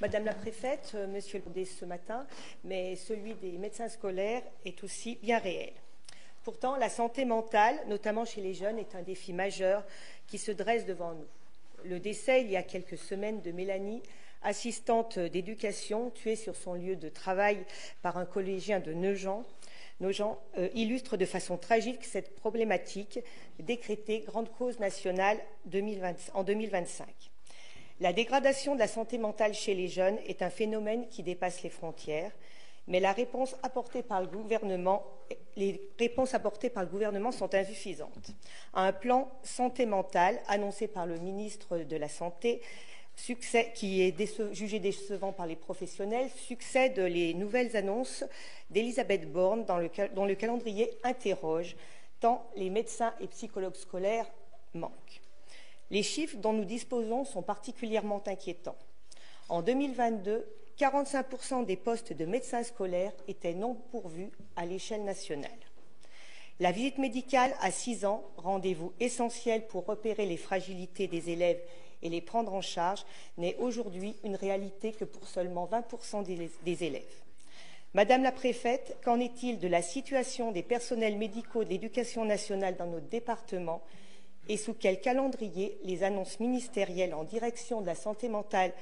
Madame la préfète, monsieur le préfet ce matin, mais celui des médecins scolaires est aussi bien réel. Pourtant, la santé mentale, notamment chez les jeunes, est un défi majeur qui se dresse devant nous. Le décès, il y a quelques semaines, de Mélanie, assistante d'éducation, tuée sur son lieu de travail par un collégien de Nogent, illustre de façon tragique cette problématique décrétée grande cause nationale en 2025. La dégradation de la santé mentale chez les jeunes est un phénomène qui dépasse les frontières, mais les réponses apportées par le gouvernement sont insuffisantes. Un plan santé mentale annoncé par le ministre de la Santé, qui est jugé décevant par les professionnels, succèdent les nouvelles annonces d'Elisabeth Borne dont le calendrier interroge, tant les médecins et psychologues scolaires manquent. Les chiffres dont nous disposons sont particulièrement inquiétants. En 2022, 45% des postes de médecins scolaires étaient non pourvus à l'échelle nationale. La visite médicale à 6 ans, rendez-vous essentiel pour repérer les fragilités des élèves et les prendre en charge, n'est aujourd'hui une réalité que pour seulement 20% des élèves. Madame la préfète, qu'en est-il de la situation des personnels médicaux de l'éducation nationale dans notre département et sous quel calendrier les annonces ministérielles en direction de la santé mentale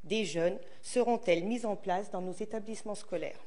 des jeunes seront-elles mises en place dans nos établissements scolaires?